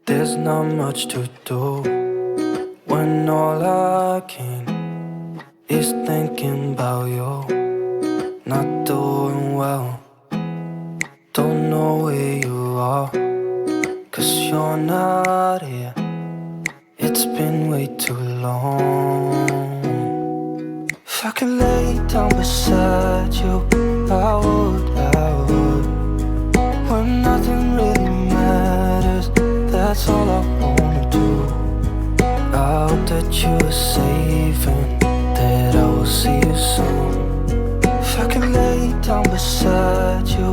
There's not much to do when all I can is thinking about you. Not doing well, don't know where you are, 'cause you're not here. It's been way too long. If I could lay down beside you, I would. When nothing really matters, that's all I wanna do. I hope that you are safe and that I will see you soon. If I could lay down beside you,